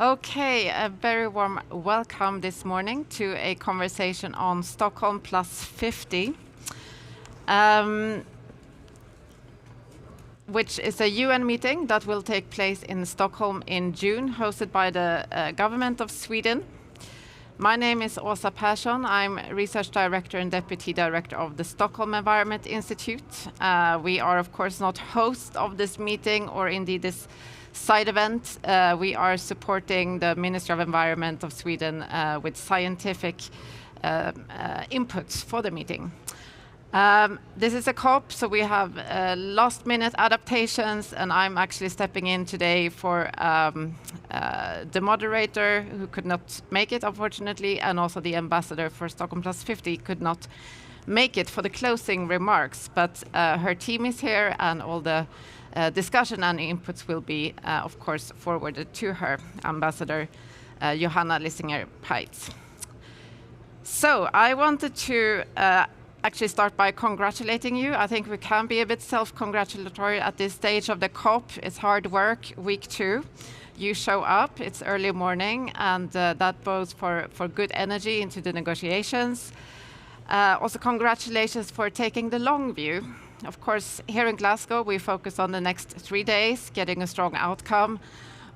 Okay, a very warm welcome this morning to a conversation on Stockholm+50, which is a UN meeting that will take place in Stockholm in June, hosted by the government of Sweden. My name is Åsa Persson. I'm Research Director and Deputy Director of the Stockholm Environment Institute. We are, of course, not host of this meeting or indeed this side event. We are supporting the Ministry of Environment of Sweden with scientific inputs for the meeting. This is a COP, so we have last-minute adaptations, and I'm actually stepping in today for the moderator who could not make it, unfortunately, and also the ambassador for Stockholm+50 could not make it for the closing remarks, but her team is here, and all the discussion and inputs will be, of course, forwarded to her, Ambassador Johanna Lissinger-Peitz. So I wanted to actually start by congratulating you. I think we can be a bit self-congratulatory at this stage of the COP. It's hard work, week 2. You show up, it's early morning, and that bodes for good energy into the negotiations. Also, congratulations for taking the long view. Of course, here in Glasgow, we focus on the next 3 days, getting a strong outcome.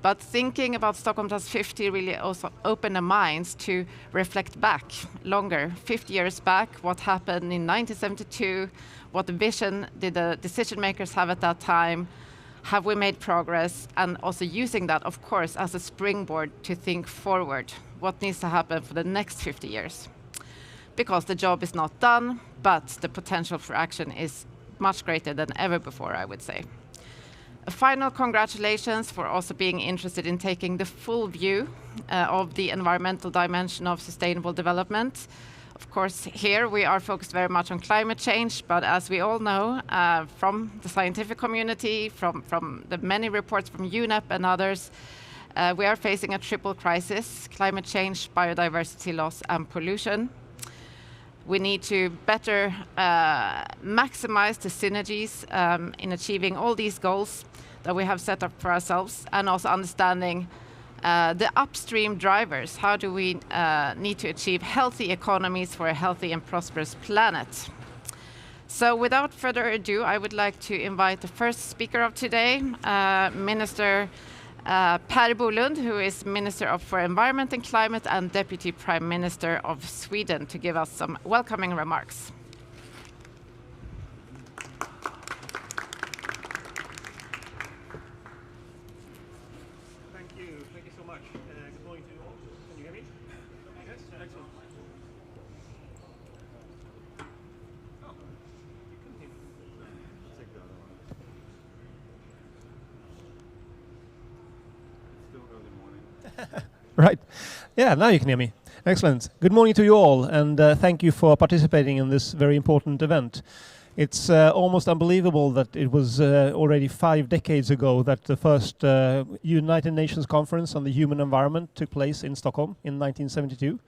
But thinking about Stockholm+50 really also opened the minds to reflect back longer, 50 years back, what happened in 1972, what vision did the decision makers have at that time, have we made progress, and also using that, of course, as a springboard to think forward, what needs to happen for the next 50 years. Because the job is not done, but the potential for action is much greater than ever before, I would say. A final congratulations for also being interested in taking the full view of the environmental dimension of sustainable development. Of course, here we are focused very much on climate change, but as we all know from the scientific community, from the many reports from UNEP and others, we are facing a triple crisis: climate change, biodiversity loss, and pollution. We need to better maximize the synergies in achieving all these goals that we have set up for ourselves, and also understanding the upstream drivers. How do we need to achieve healthy economies for a healthy and prosperous planet? So without further ado, I would like to invite the first speaker of today, Minister Per Bolund, who is Minister for Environment and Climate and Deputy Prime Minister of Sweden, to give us some welcoming remarks. Thank you so much. Good morning to you all. Can you hear me? Yes, excellent. Oh, you couldn't hear me. Let's take the other one. Still early morning. Right. Yeah, now you can hear me. Excellent. Good morning to you all, and thank you for participating in this very important event. It's almost unbelievable that it was already 5 decades ago that the first United Nations Conference on the Human Environment took place in Stockholm in 1972.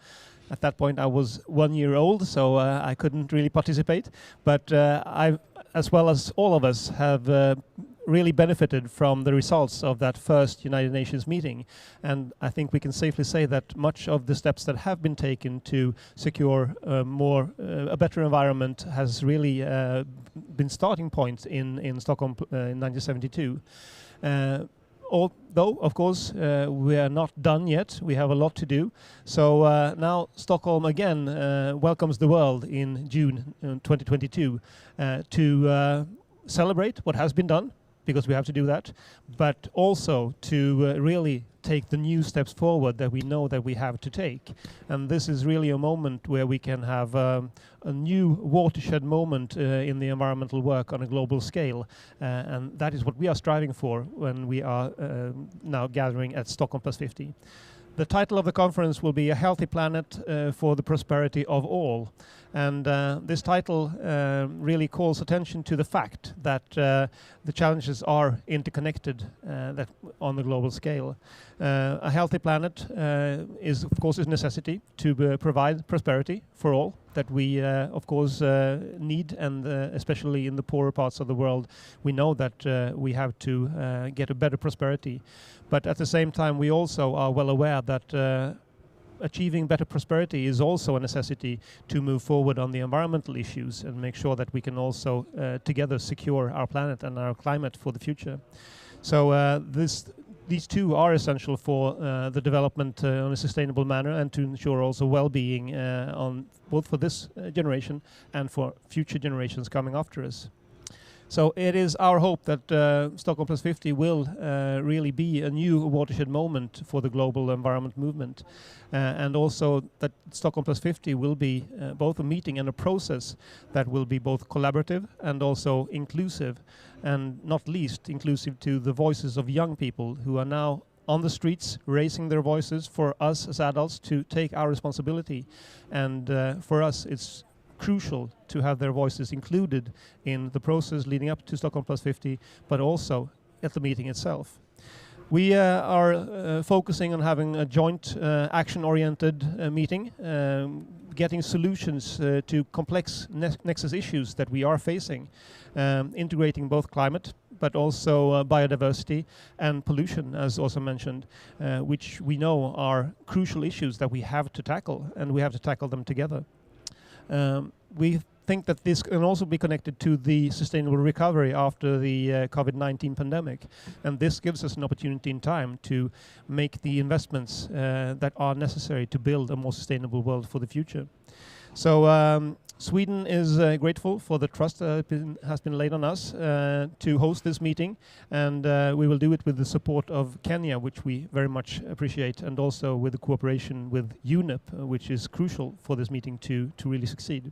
At that point, I was 1 year old, so I couldn't really participate. But I, as well as all of us, have really benefited from the results of that first United Nations meeting. And I think we can safely say that much of the steps that have been taken to secure a better environment has really been starting points in Stockholm in 1972. Although, of course, we are not done yet. We have a lot to do. So now Stockholm again welcomes the world in June 2022 to celebrate what has been done, because we have to do that, but also to really take the new steps forward that we know that we have to take. And this is really a moment where we can have a new watershed moment in the environmental work on a global scale. And that is what we are striving for when we are now gathering at Stockholm+50. The title of the conference will be A Healthy Planet for the Prosperity of All. And this title really calls attention to the fact that the challenges are interconnected that on the global scale. A healthy planet is, of course, a necessity to provide prosperity for all. that we, of course, need, and especially in the poorer parts of the world, we know that we have to get a better prosperity. But at the same time, we also are well aware that achieving better prosperity is also a necessity to move forward on the environmental issues and make sure that we can also together secure our planet and our climate for the future. So these two are essential for the development on a sustainable manner, and to ensure also well-being on both for this generation and for future generations coming after us. So it is our hope that Stockholm+50 will really be a new watershed moment for the global environment movement, and also that Stockholm+50 will be both a meeting and a process that will be both collaborative and also inclusive, and not least inclusive to the voices of young people who are now on the streets raising their voices for us as adults to take our responsibility. And for us it's crucial to have their voices included in the process leading up to Stockholm+50, but also at the meeting itself. We are focusing on having a joint action-oriented meeting, getting solutions to complex nexus issues that we are facing, integrating both climate but also biodiversity and pollution, as also mentioned, which we know are crucial issues that we have to tackle, and we have to tackle them together. We think that this can also be connected to the sustainable recovery after the COVID-19 pandemic, and this gives us an opportunity in time to make the investments that are necessary to build a more sustainable world for the future. So Sweden is grateful for the trust that has been laid on us to host this meeting, and we will do it with the support of Kenya, which we very much appreciate, and also with the cooperation with UNEP, which is crucial for this meeting to really succeed.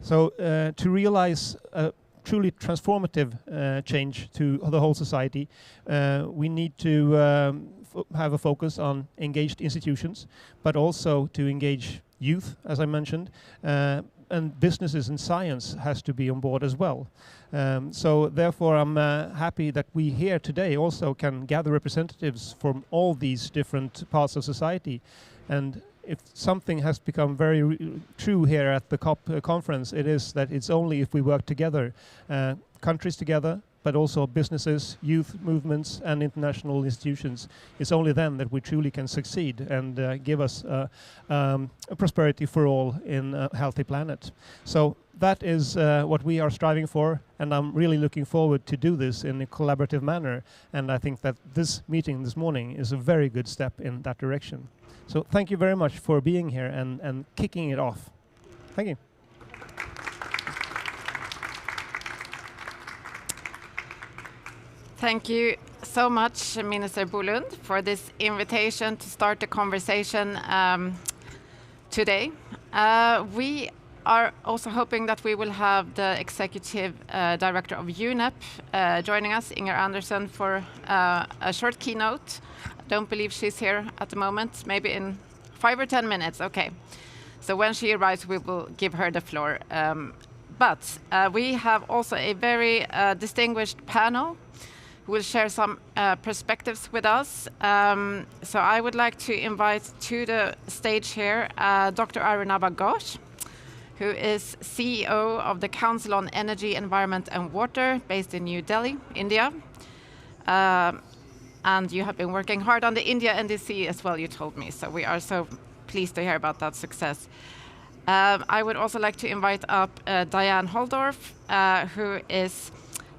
So to realize a truly transformative change to the whole society, we need to have a focus on engaged institutions, but also to engage youth, as I mentioned, and businesses and science has to be on board as well. So therefore I'm happy that we here today also can gather representatives from all these different parts of society. And if something has become very true here at the COP conference, it is that it's only if we work together, countries together, but also businesses, youth movements and international institutions. It's only then that we truly can succeed and give us a prosperity for all in a healthy planet. So that is what we are striving for, and I'm really looking forward to do this in a collaborative manner, and I think that this meeting this morning is a very good step in that direction. So thank you very much for being here and kicking it off. Thank you. Thank you so much, Minister Bolund, for this invitation to start the conversation today. We are also hoping that we will have the Executive Director of UNEP joining us, Inger Andersson, for a short keynote. I don't believe she's here at the moment, maybe in 5 or 10 minutes, okay. So when she arrives, we will give her the floor. But we have also a very distinguished panel who will share some perspectives with us. So I would like to invite to the stage here Dr. Arunabha Ghosh, who is CEO of the Council on Energy, Environment and Water, based in New Delhi, India. And you have been working hard on the India NDC as well, you told me. So we are so pleased to hear about that success. I would also like to invite up Diane Holdorf, who is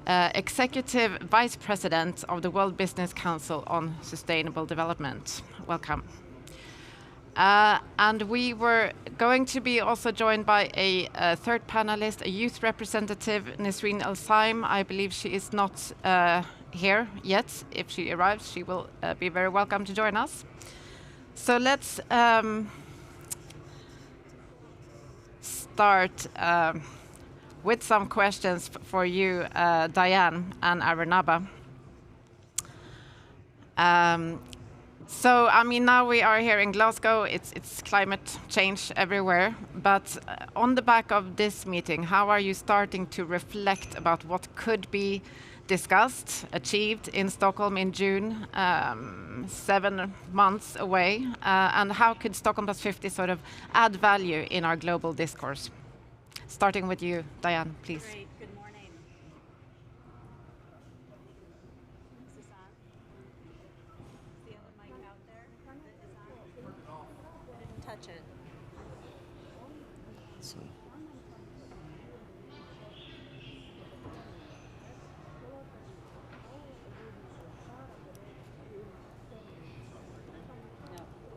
Executive Vice President of the World Business Council on Sustainable Development. Welcome. And we were going to be also joined by a third panelist, a youth representative, Nisreen El-Saim. I believe she is not here yet. If she arrives, she will be very welcome to join us. So let's start with some questions for you, Diane and Arunabha. So, I mean, now we are here in Glasgow, it's climate change everywhere, but on the back of this meeting, how are you starting to reflect about what could be discussed, achieved in Stockholm in June, 7 months away, and how could Stockholm+50 sort of add value in our global discourse? starting with you, Diane, please. Great, good morning. Is this on? Is the other mic out there that is on? I didn't touch it.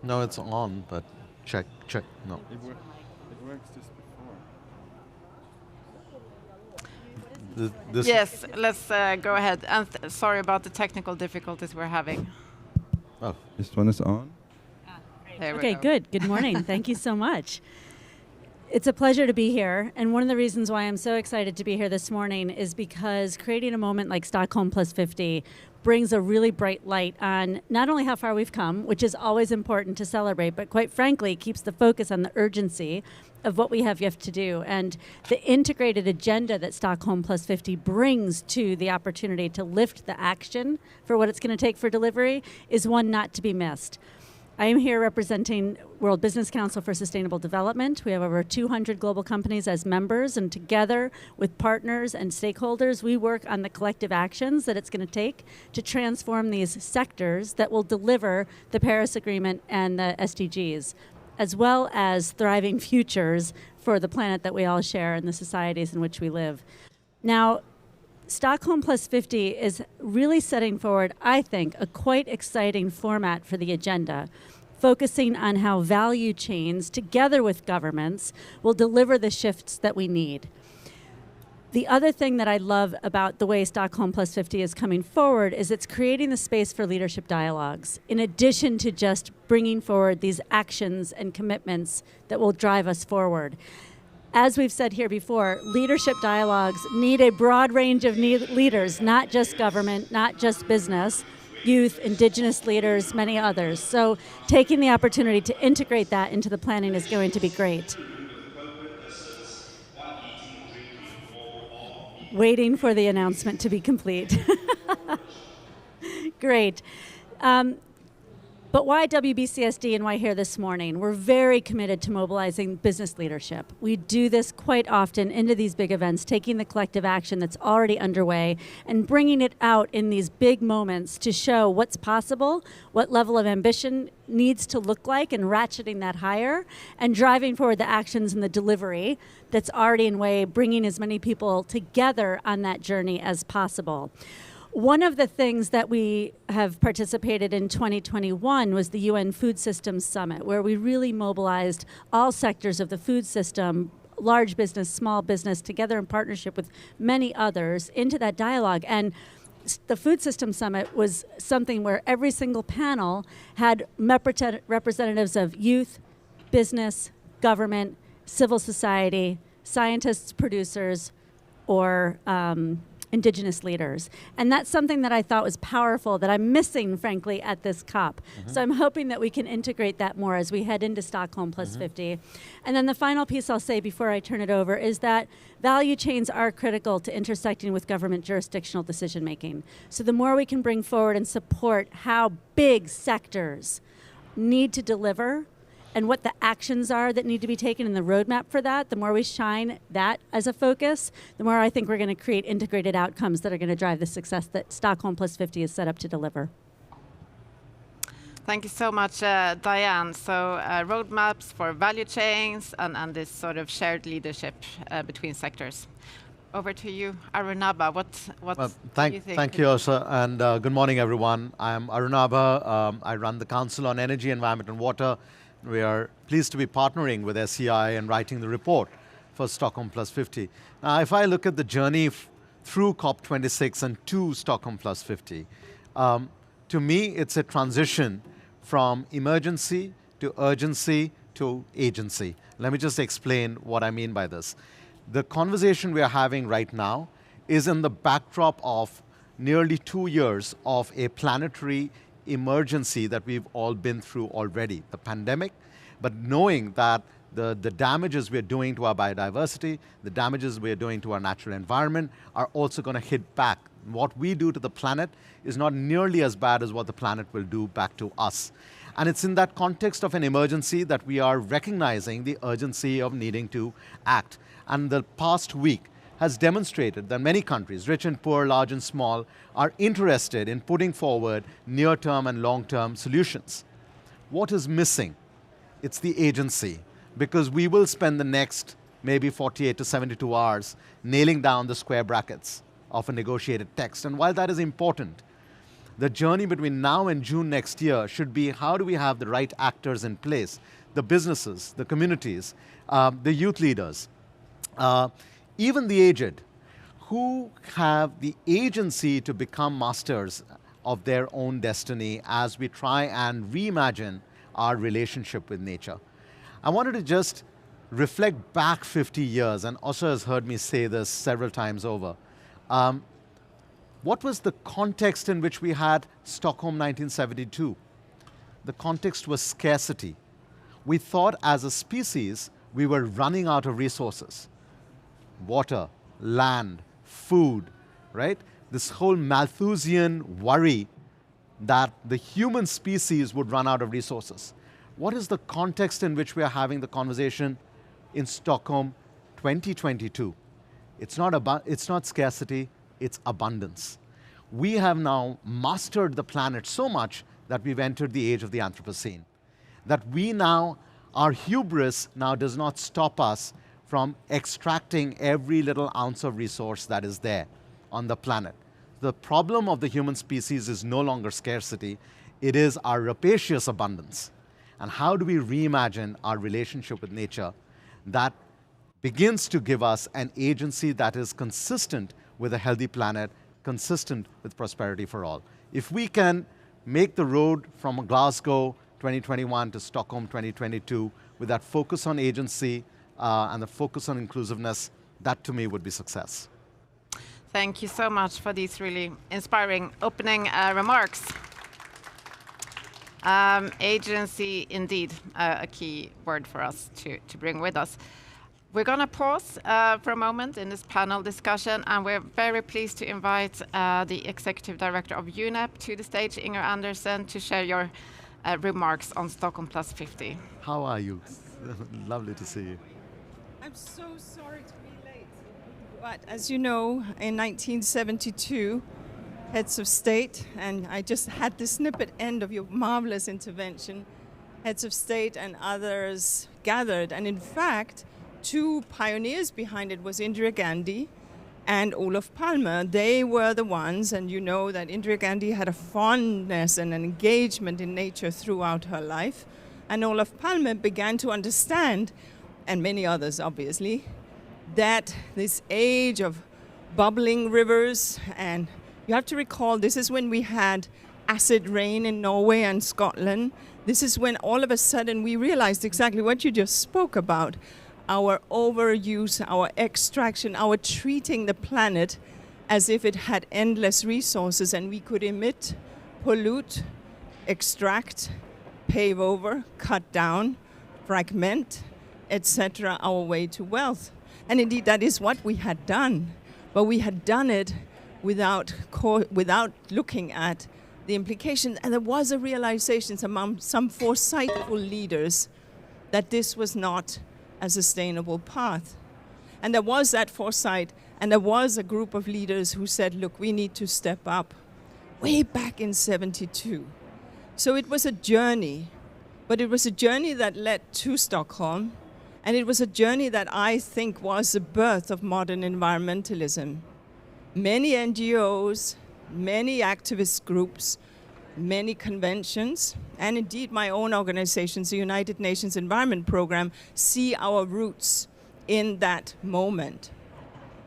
No, it's on, but check. No. It works just before. This Yes, let's go ahead. And sorry about the technical difficulties we're having. Oh, This one is on. There we Okay, go. good. Good morning. Thank you so much. It's a pleasure to be here. And one of the reasons why I'm so excited to be here this morning is because creating a moment like Stockholm+50 brings a really bright light on not only how far we've come, which is always important to celebrate, but quite frankly, keeps the focus on the urgency of what we have yet to do. And the integrated agenda that Stockholm+50 brings to the opportunity to lift the action for what it's going to take for delivery is one not to be missed. I am here representing World Business Council for Sustainable Development. We have over 200 global companies as members, and together with partners and stakeholders, we work on the collective actions that it's going to take to transform these sectors that will deliver the Paris Agreement and the SDGs, as well as thriving futures for the planet that we all share and the societies in which we live. Now, Stockholm+50 is really setting forward, I think, a quite exciting format for the agenda, focusing on how value chains, together with governments, will deliver the shifts that we need. The other thing that I love about the way Stockholm+50 is coming forward is it's creating the space for leadership dialogues, in addition to just bringing forward these actions and commitments that will drive us forward. As we've said here before, leadership dialogues need a broad range of leaders, not just government, not just business, youth, indigenous leaders, many others. So taking the opportunity to integrate that into the planning is going to be great. Waiting for the announcement to be complete. Great. But why WBCSD and why here this morning? We're very committed to mobilizing business leadership. We do this quite often into these big events, taking the collective action that's already underway and bringing it out in these big moments to show what's possible, what level of ambition needs to look like, and ratcheting that higher, and driving forward the actions and the delivery that's already in way, bringing as many people together on that journey as possible. One of the things that we have participated in 2021 was the UN Food Systems Summit, where we really mobilized all sectors of the food system, large business, small business, together in partnership with many others into that dialogue. And the Food Systems Summit was something where every single panel had representatives of youth, business, government, civil society, scientists, producers, or indigenous leaders. And that's something that I thought was powerful that I'm missing, frankly, at this COP. So I'm hoping that we can integrate that more as we head into Stockholm+50. And then the final piece I'll say before I turn it over is that value chains are critical to intersecting with government jurisdictional decision making. So the more we can bring forward and support how big sectors need to deliver and what the actions are that need to be taken in the roadmap for that, the more we shine that as a focus, the more I think we're going to create integrated outcomes that are going to drive the success that Stockholm+50 is set up to deliver. Thank you so much, Diane. So roadmaps for value chains and this sort of shared leadership between sectors. Over to you, Arunabha. What do you think? Thank you, Åsa, and good morning, everyone. I'm Arunabha. I run the Council on Energy, Environment and Water. We are pleased to be partnering with SEI and writing the report for Stockholm+50. Now, if I look at the journey through COP26 and to Stockholm+50, to me, it's a transition from emergency to urgency to agency. Let me just explain what I mean by this. The conversation we are having right now is in the backdrop of nearly 2 years of a planetary emergency that we've all been through already, the pandemic, but knowing that the damages we're doing to our biodiversity, the damages we're doing to our natural environment are also going to hit back What we do to the planet is not nearly as bad as what the planet will do back to us. And it's in that context of an emergency that we are recognizing the urgency of needing to act. And the past week has demonstrated that many countries, rich and poor, large and small, are interested in putting forward near-term and long-term solutions. What is missing? It's the agency, because we will spend the next maybe 48 to 72 hours nailing down the square brackets of a negotiated text. And while that is important, the journey between now and June next year should be how do we have the right actors in place, the businesses, the communities, the youth leaders, even the aged, who have the agency to become masters of their own destiny as we try and reimagine our relationship with nature. I wanted to just reflect back 50 years, and Osher has heard me say this several times over. What was the context in which we had Stockholm 1972? The context was scarcity. We thought as a species we were running out of resources. Water, land, food, right? This whole Malthusian worry that the human species would run out of resources. What is the context in which we are having the conversation in Stockholm 2022? It's not scarcity, it's abundance. We have now mastered the planet so much that we've entered the age of the Anthropocene. That our hubris now does not stop us from extracting every little ounce of resource that is there on the planet. The problem of the human species is no longer scarcity, it is our rapacious abundance. And how do we reimagine our relationship with nature that begins to give us an agency that is consistent with a healthy planet, consistent with prosperity for all. If we can make the road from Glasgow 2021 to Stockholm 2022 with that focus on agency and the focus on inclusiveness, that to me would be success. Thank you so much for these really inspiring opening remarks. Agency, indeed, a key word for us to bring with us. We're going to pause for a moment in this panel discussion, and we're very pleased to invite the Executive Director of UNEP to the stage, Inger Andersen, to share your remarks on Stockholm+50. How are you? Lovely to see you. I'm so sorry to be late. But as you know, in 1972, heads of state, and I just had the snippet end of your marvelous intervention, heads of state and others gathered. And in fact, two pioneers behind it was Indira Gandhi and Olof Palme. They were the ones, and you know that Indira Gandhi had a fondness and an engagement in nature throughout her life. And Olof Palme began to understand, and many others obviously, that this age of bubbling rivers, and you have to recall this is when we had acid rain in Norway and Scotland. This is when all of a sudden we realized exactly what you just spoke about. Our overuse, our extraction, our treating the planet as if it had endless resources and we could emit, pollute, extract, pave over, cut down, fragment, etc., our way to wealth. And indeed, that is what we had done. But we had done it without looking at the implications. And there was a realization among some foresightful leaders that this was not a sustainable path. And there was that foresight, and there was a group of leaders who said, look, we need to step up, way back in 72. So it was a journey, but it was a journey that led to Stockholm, and it was a journey that I think was the birth of modern environmentalism. Many NGOs, many activist groups, many conventions, and indeed my own organization, the United Nations Environment Programme, see our roots in that moment.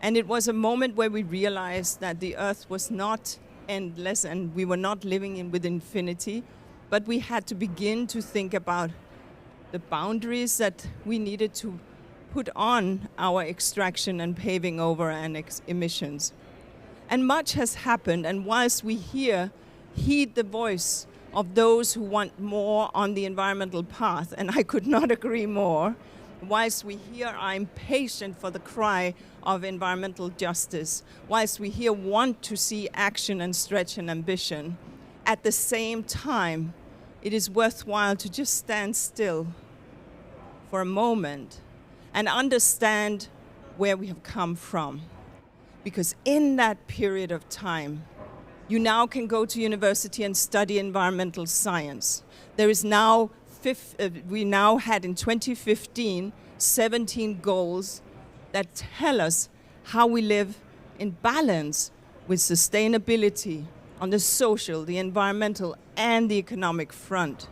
And it was a moment where we realized that the earth was not endless and we were not living with infinity, but we had to begin to think about the boundaries that we needed to put on our extraction and paving over and emissions. And much has happened, and whilst we heed the voice of those who want more on the environmental path, and I could not agree more, Whilst we here are impatient for the cry of environmental justice, whilst we here want to see action and stretch and ambition, at the same time, it is worthwhile to just stand still for a moment and understand where we have come from. Because in that period of time, you now can go to university and study environmental science. There is now, we now had in 2015, 17 goals that tell us how we live in balance with sustainability on the social, the environmental, and the economic front.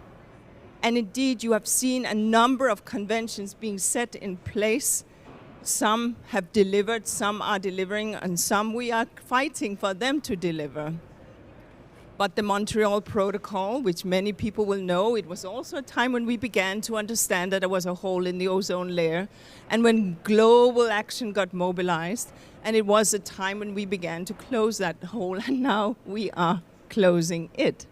And indeed, you have seen a number of conventions being set in place. Some have delivered, some are delivering, and some we are fighting for them to deliver. But the Montreal Protocol, which many people will know, it was also a time when we began to understand that there was a hole in the ozone layer, and when global action got mobilized, and it was a time when we began to close that hole, and now we are closing it.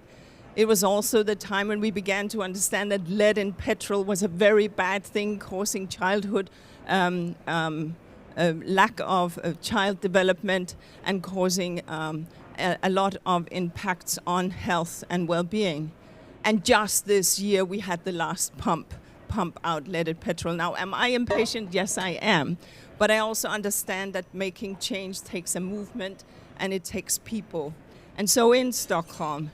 It was also the time when we began to understand that lead in petrol was a very bad thing, causing childhood lack of child development and causing a lot of impacts on health and well-being. And just this year, we had the last pump out leaded petrol. Now, am I impatient? Yes, I am. But I also understand that making change takes a movement and it takes people. And so in Stockholm,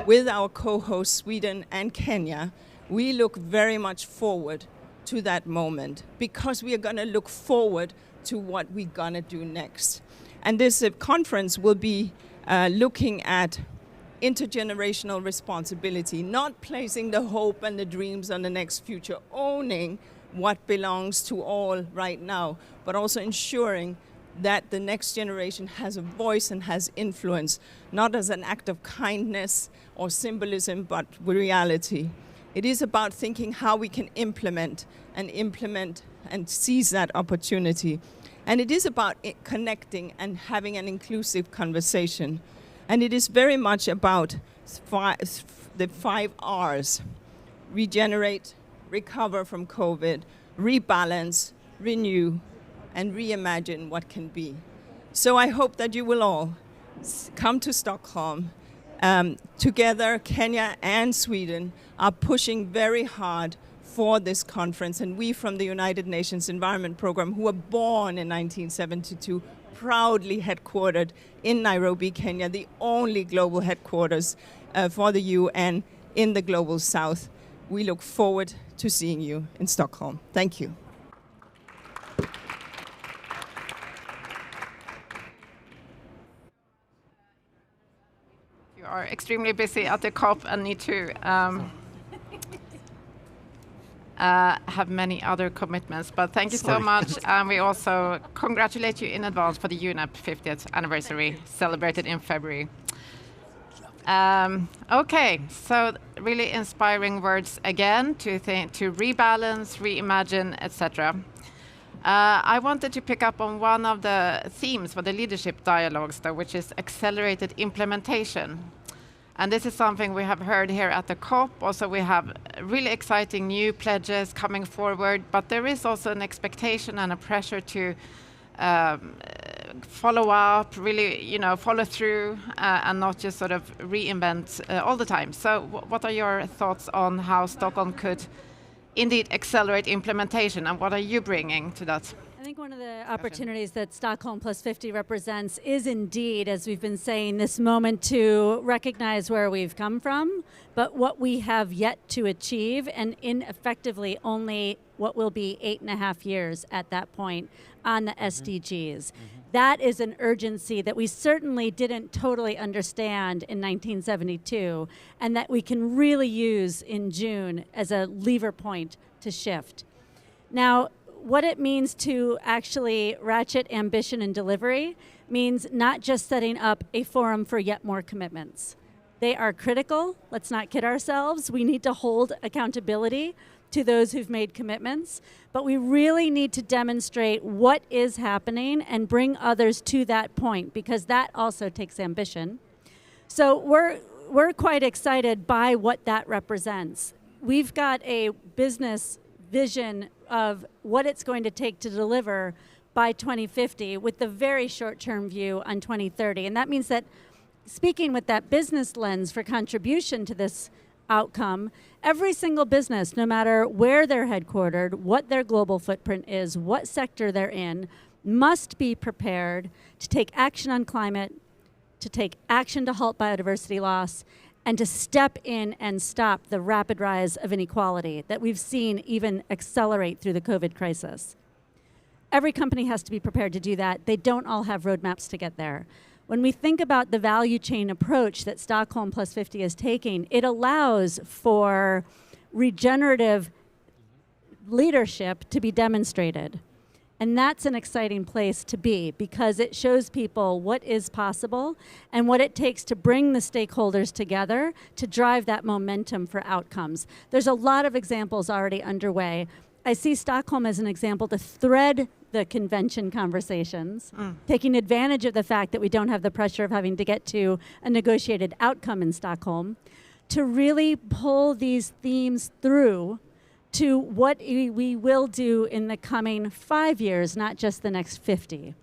with our co-hosts Sweden and Kenya, we look very much forward to that moment, because we are going to look forward to what we're going to do next. And this conference will be looking at intergenerational responsibility, not placing the hope and the dreams on the next future, owning what belongs to all right now, but also ensuring that the next generation has a voice and has influence, not as an act of kindness or symbolism, but reality. It is about thinking how we can implement and seize that opportunity. And it is about connecting and having an inclusive conversation. And it is very much about the 5 R's: regenerate, recover from COVID, rebalance, renew, and reimagine what can be. So I hope that you will all come to Stockholm. Together, Kenya and Sweden are pushing very hard for this conference, and we from the United Nations Environment Programme, who were born in 1972, proudly headquartered in Nairobi, Kenya, the only global headquarters for the UN in the Global South. We look forward to seeing you in Stockholm. Thank you. You are extremely busy at the COP and need to have many other commitments, but thank you so much, and we also congratulate you in advance for the UNEP 50th anniversary celebrated in February. Okay, so really inspiring words again to rebalance, reimagine, etc. I wanted to pick up on one of the themes for the leadership dialogues, though, which is accelerated implementation. And this is something we have heard here at the COP. Also, we have really exciting new pledges coming forward, but there is also an expectation and a pressure to follow up, really, follow through, and not just sort of reinvent all the time. So what are your thoughts on how Stockholm could indeed accelerate implementation, and what are you bringing to that? I think one of the opportunities that Stockholm+50 represents is indeed, as we've been saying, this moment to recognize where we've come from, but what we have yet to achieve, and in effectively only what will be 8.5 years at that point on the SDGs. That is an urgency that we certainly didn't totally understand in 1972, and that we can really use in June as a lever point to shift. Now, what it means to actually ratchet ambition and delivery means not just setting up a forum for yet more commitments. They are critical. Let's not kid ourselves. We need to hold accountability to those who've made commitments, but we really need to demonstrate what is happening and bring others to that point, because that also takes ambition. So we're quite excited by what that represents. We've got a business vision of what it's going to take to deliver by 2050 with the very short-term view on 2030. And that means that speaking with that business lens for contribution to this outcome, every single business, no matter where they're headquartered, what their global footprint is, what sector they're in, must be prepared to take action on climate, to take action to halt biodiversity loss, and to step in and stop the rapid rise of inequality that we've seen even accelerate through the COVID crisis. Every company has to be prepared to do that. They don't all have roadmaps to get there. When we think about the value chain approach that Stockholm+50 is taking, it allows for regenerative leadership to be demonstrated. And that's an exciting place to be because it shows people what is possible and what it takes to bring the stakeholders together to drive that momentum for outcomes. There's a lot of examples already underway. I see Stockholm as an example to thread the convention conversations, taking advantage of the fact that we don't have the pressure of having to get to a negotiated outcome in Stockholm, to really pull these themes through to what we will do in the coming 5 years, not just the next 50.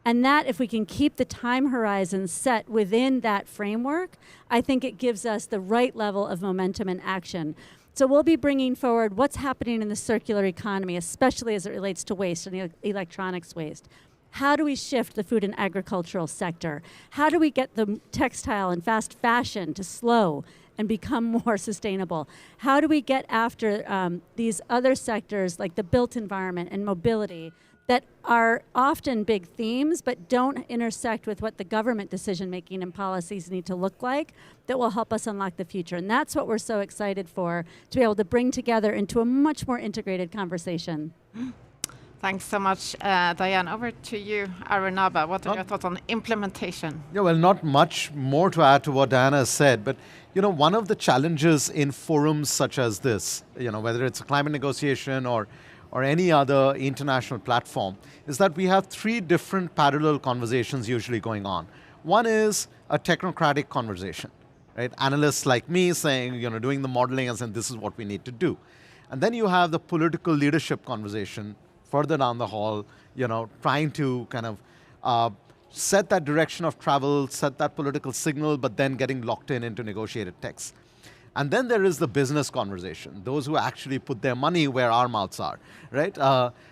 And that, if we can keep the time horizon set within that framework, I think it gives us the right level of momentum and action. So we'll be bringing forward what's happening in the circular economy, especially as it relates to waste and electronics waste. How do we shift the food and agricultural sector? How do we get the textile and fast fashion to slow and become more sustainable? How do we get after these other sectors like the built environment and mobility that are often big themes but don't intersect with what the government decision-making and policies need to look like that will help us unlock the future? And that's what we're so excited for, to be able to bring together into a much more integrated conversation. Thanks so much, Diane. Over to you, Arunabha. What are your thoughts on implementation? Yeah, well, not much more to add to what Diana has said, but one of the challenges in forums such as this, whether it's a climate negotiation or any other international platform, is that we have three different parallel conversations usually going on. One is a technocratic conversation, right? Analysts like me saying, doing the modeling and saying this is what we need to do. And then you have the political leadership conversation further down the hall, trying to kind of set that direction of travel, set that political signal, but then getting locked into negotiated texts. And then there is the business conversation, those who actually put their money where our mouths are, right?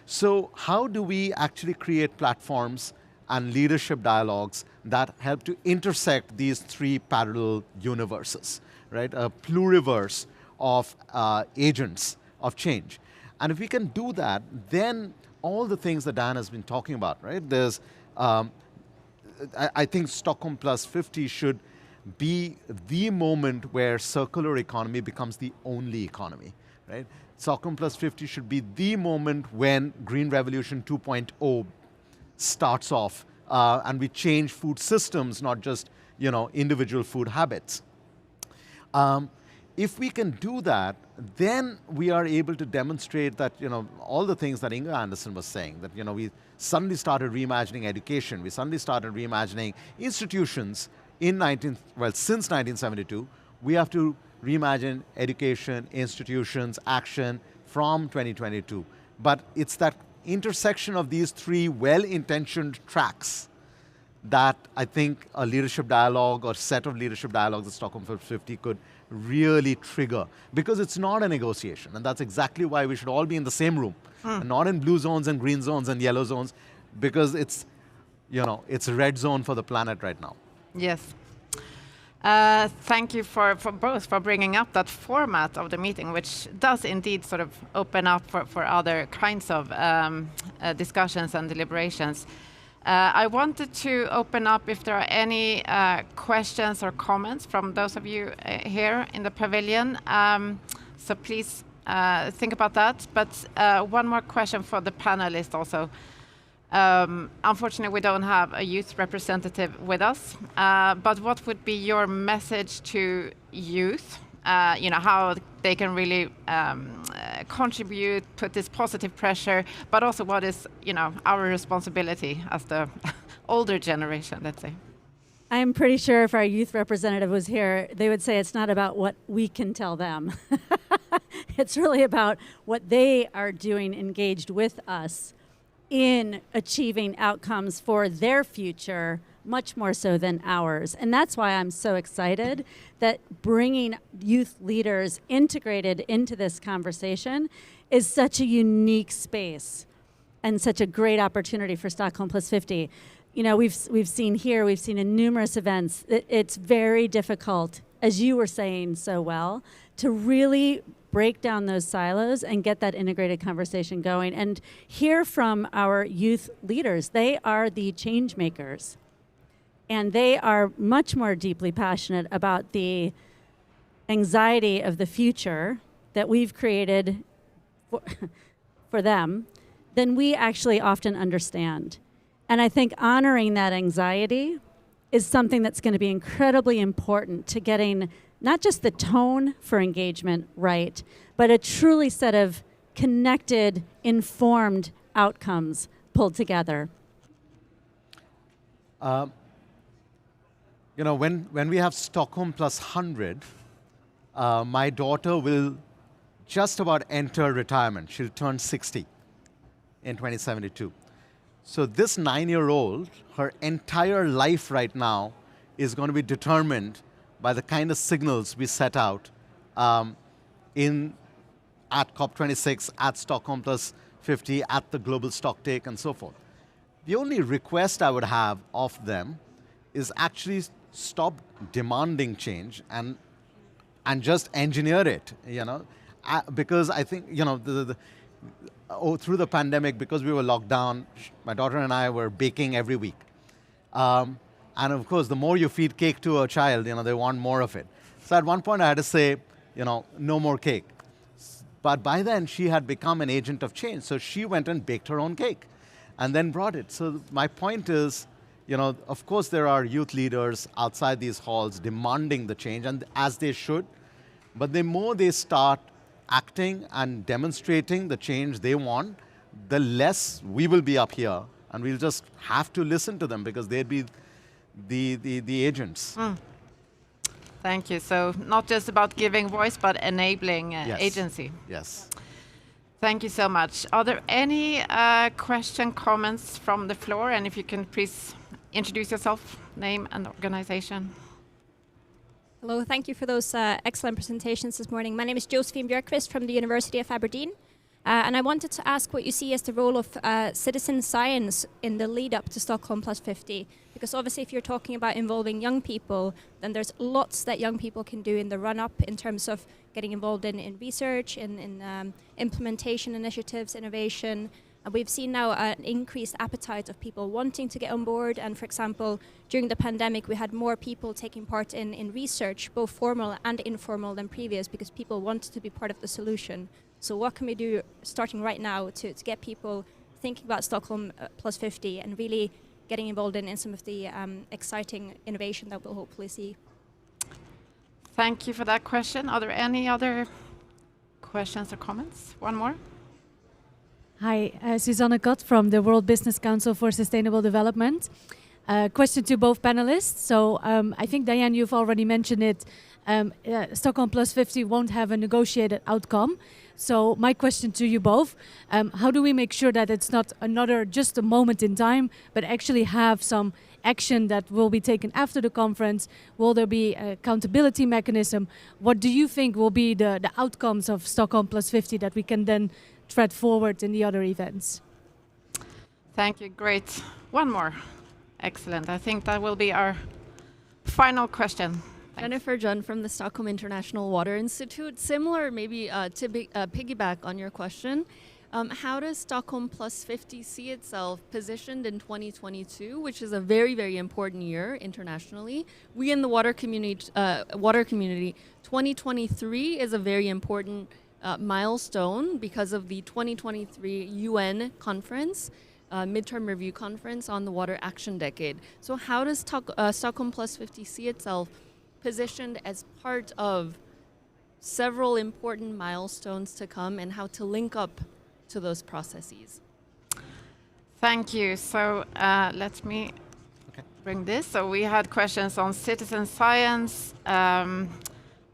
So how do we actually create platforms and leadership dialogues that help to intersect these three parallel universes, right? A pluriverse of agents of change. And if we can do that, then all the things that Dan has been talking about, right? There's, I think Stockholm+50 should be the moment where circular economy becomes the only economy, right? Stockholm+50 should be the moment when Green Revolution 2.0 starts off and we change food systems, not just individual food habits. If we can do that, then we are able to demonstrate that all the things that Inga Anderson was saying, that we suddenly started reimagining education, we suddenly started reimagining institutions since 1972, we have to reimagine education, institutions, action from 2022. But it's that intersection of these three well-intentioned tracks that I think a leadership dialogue or set of leadership dialogues at Stockholm+50 could really trigger, because it's not a negotiation, and that's exactly why we should all be in the same room, and not in blue zones and green zones and yellow zones, because it's a red zone for the planet right now. Yes. Thank you for both for bringing up that format of the meeting, which does indeed sort of open up for other kinds of discussions and deliberations. I wanted to open up if there are any questions or comments from those of you here in the pavilion. So please think about that. But one more question for the panelists also. Unfortunately, we don't have a youth representative with us, but what would be your message to youth? How they can really contribute, put this positive pressure, but also what is, our responsibility as the older generation, let's say. I'm pretty sure if our youth representative was here, they would say it's not about what we can tell them. It's really about what they are doing engaged with us in achieving outcomes for their future, much more so than ours. And that's why I'm so excited that bringing youth leaders integrated into this conversation is such a unique space and such a great opportunity for Stockholm+50. You know, we've seen here, we've seen in numerous events, it's very difficult, as you were saying so well, to really break down those silos and get that integrated conversation going and hear from our youth leaders. They are the change makers. And they are much more deeply passionate about the anxiety of the future that we've created for them than we actually often understand. And I think honoring that anxiety is something that's going to be incredibly important to getting not just the tone for engagement right, but a truly set of connected, informed outcomes pulled together. You know, when we have Stockholm+100, my daughter will just about enter retirement. She'll turn 60 in 2072. So this 9-year-old, her entire life right now is going to be determined by the kind of signals we set out at COP26, at Stockholm+50, at the global stocktake, and so forth. The only request I would have of them is actually stop demanding change and just engineer it, you know, because I think, you know, through the pandemic, because we were locked down, my daughter and I were baking every week. And of course, the more you feed cake to a child, you know, they want more of it. So at one point I had to say, you know, no more cake. But by then she had become an agent of change. So she went and baked her own cake and then brought it. So my point is, you know, of course there are youth leaders outside these halls demanding the change, and as they should, but the more they start acting and demonstrating the change they want, the less we will be up here, and we'll just have to listen to them because they'd be the agents. Thank you. So not just about giving voice, but enabling Yes. agency. Yes. Thank you so much. Are there any comments from the floor? And if you can please introduce yourself, name and organization. Hello, thank you for those excellent presentations this morning. My name is Josephine Björkqvist from the University of Aberdeen. And I wanted to ask what you see as the role of citizen science in the lead up to Stockholm+50. Because obviously if you're talking about involving young people, then there's lots that young people can do in the run up in terms of getting involved in research, in implementation initiatives, innovation. And we've seen now an increased appetite of people wanting to get on board. And for example, during the pandemic, we had more people taking part in research, both formal and informal than previous, because people wanted to be part of the solution. So what can we do starting right now to get people thinking about Stockholm+50 and really getting involved in some of the exciting innovation that we'll hopefully see? Thank you for that question. Are there any other questions or comments? One more. Hi, Susanne Kott from the World Business Council for Sustainable Development. Question to both panelists. So I think, Diane, you've already mentioned it. Stockholm+50 won't have a negotiated outcome. So my question to you both, how do we make sure that it's not just a moment in time, but actually have some action that will be taken after the conference? Will there be an accountability mechanism? What do you think will be the outcomes of Stockholm+50 that we can then tread forward in the other events? Thank you. Great. One more. Excellent. I think that will be our final question. Thanks. Jennifer Junn from the Stockholm International Water Institute. Similar, maybe to piggyback on your question, how does Stockholm+50 see itself positioned in 2022, which is a very, very important year internationally? We in the water community, 2023 is a very important milestone because of the 2023 UN conference, midterm review conference on the water action decade. So how does Stockholm+50 see itself positioned as part of several important milestones to come, and how to link up to those processes? Thank you. So let me bring this. So we had questions on citizen science,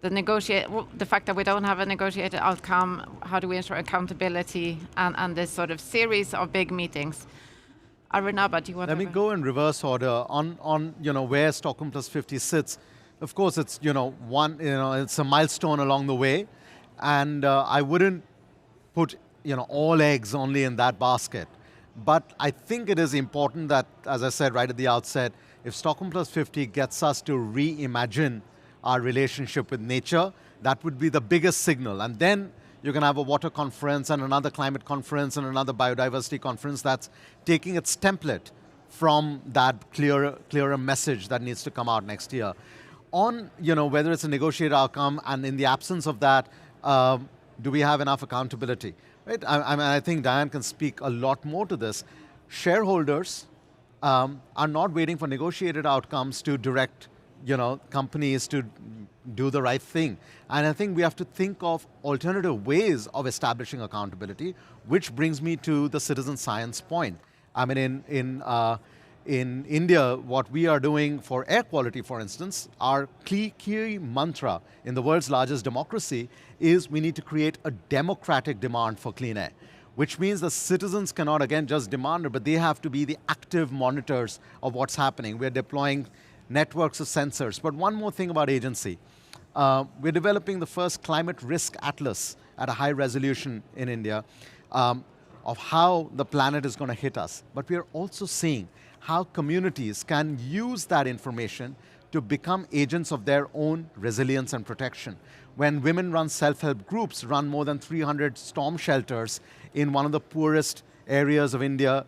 the fact that we don't have a negotiated outcome, how do we ensure accountability and this sort of series of big meetings? Arunabha, do you want to? Let me go in reverse order on where Stockholm Plus 50 sits. Of course, it's it's a milestone along the way, and I wouldn't put all eggs only in that basket. But I think it is important that, as I said right at the outset, if Stockholm Plus 50 gets us to reimagine our relationship with nature, that would be the biggest signal. And then you're going to have a water conference and another climate conference and another biodiversity conference that's taking its template from that clearer message that needs to come out next year. On whether it's a negotiated outcome, and in the absence of that, do we have enough accountability? Right? I think Diane can speak a lot more to this. Shareholders are not waiting for negotiated outcomes to direct companies to do the right thing. And I think we have to think of alternative ways of establishing accountability, which brings me to the citizen science point. I mean, in India, what we are doing for air quality, for instance, our key mantra in the world's largest democracy is we need to create a democratic demand for clean air, which means the citizens cannot, again, just demand it, but they have to be the active monitors of what's happening. We're deploying networks of sensors. But one more thing about agency. We're developing the first climate risk atlas at a high resolution in India of how the planet is going to hit us. But we're also seeing how communities can use that information to become agents of their own resilience and protection. When women-run self-help groups run more than 300 storm shelters in one of the poorest areas of India,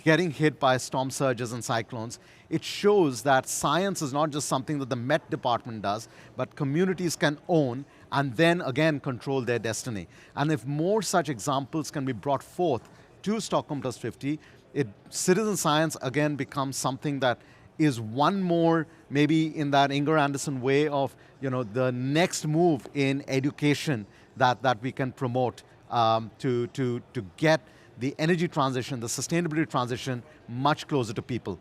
getting hit by storm surges and cyclones, it shows that science is not just something that the Met Department does, but communities can own and then again control their destiny. And if more such examples can be brought forth to Stockholm Plus 50, citizen science again becomes something that is one more, maybe in that Inger Anderson way of the next move in education that we can promote to get the energy transition, the sustainability transition much closer to people.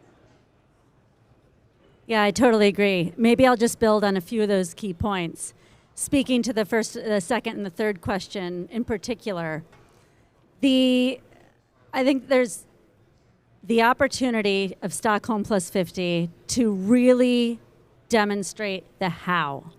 Yeah, I totally agree. Maybe I'll just build on a few of those key points. Speaking to the first, the second, and the third question in particular, I think there's the opportunity of Stockholm Plus 50 to really demonstrate the how.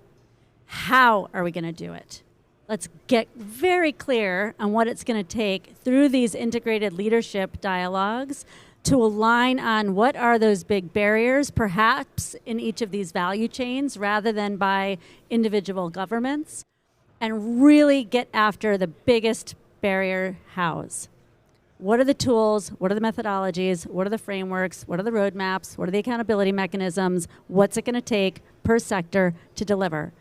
How are we going to do it? Let's get very clear on what it's going to take through these integrated leadership dialogues to align on what are those big barriers, perhaps in each of these value chains rather than by individual governments, and really get after the biggest barrier hows. What are the tools? What are the methodologies? What are the frameworks? What are the roadmaps? What are the accountability mechanisms? What's it going to take per sector to deliver?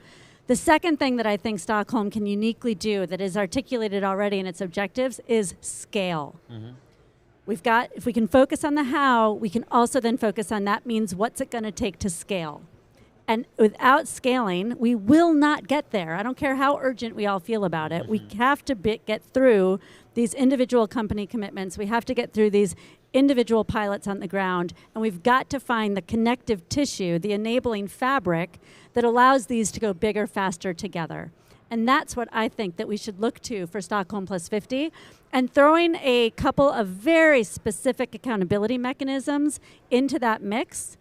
The second thing that I think Stockholm can uniquely do that is articulated already in its objectives is scale. Mm-hmm. If we can focus on the how, we can also then focus on that means what's it going to take to scale. And without scaling, we will not get there. I don't care how urgent we all feel about it. Mm-hmm. We have to get through these individual company commitments. We have to get through these individual pilots on the ground. And we've got to find the connective tissue, the enabling fabric that allows these to go bigger, faster together. And that's what I think that we should look to for Stockholm Plus 50. And throwing a couple of very specific accountability mechanisms into that mix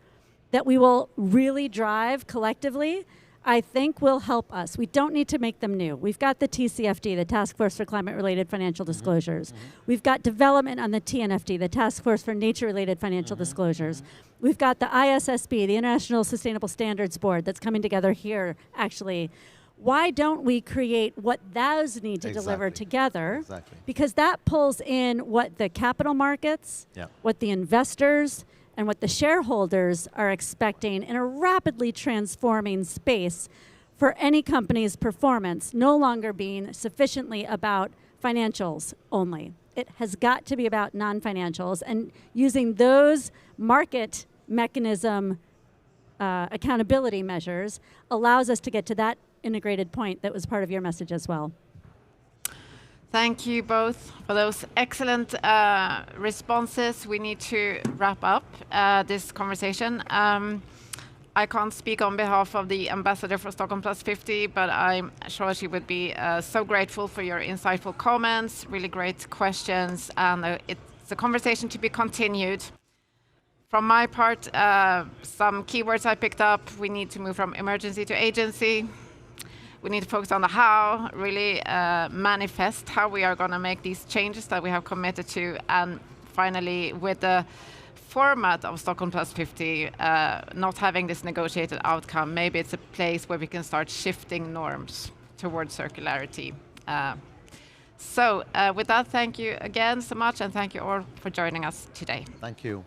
that we will really drive collectively, I think will help us. We don't need to make them new. We've got the TCFD, the Task Force for Climate-Related Financial Disclosures. Mm-hmm. We've got development on the TNFD, the Task Force for Nature-Related Financial Disclosures. Mm-hmm. We've got the ISSB, the International Sustainable Standards Board, that's coming together here, actually. Why don't we create what those need to deliver together? Exactly. Because that pulls in what the capital markets, what the investors, and what the shareholders are expecting in a rapidly transforming space for any company's performance, no longer being sufficiently about financials only. It has got to be about non-financials, and using those market mechanism accountability measures allows us to get to that integrated point that was part of your message as well. Thank you both for those excellent responses. We need to wrap up this conversation. I I can't speak on behalf of the ambassador for Stockholm+50, but I'm sure she would be so grateful for your insightful comments, really great questions, and it's a conversation to be continued. From my part, some keywords I picked up: we need to move from emergency to agency. We need to focus on the how, really manifest how we are going to make these changes that we have committed to, and finally, with the format of Stockholm+50, not having this negotiated outcome, maybe it's a place where we can start shifting norms towards circularity. So with that, thank you again so much, and thank you all for joining us today. Thank you.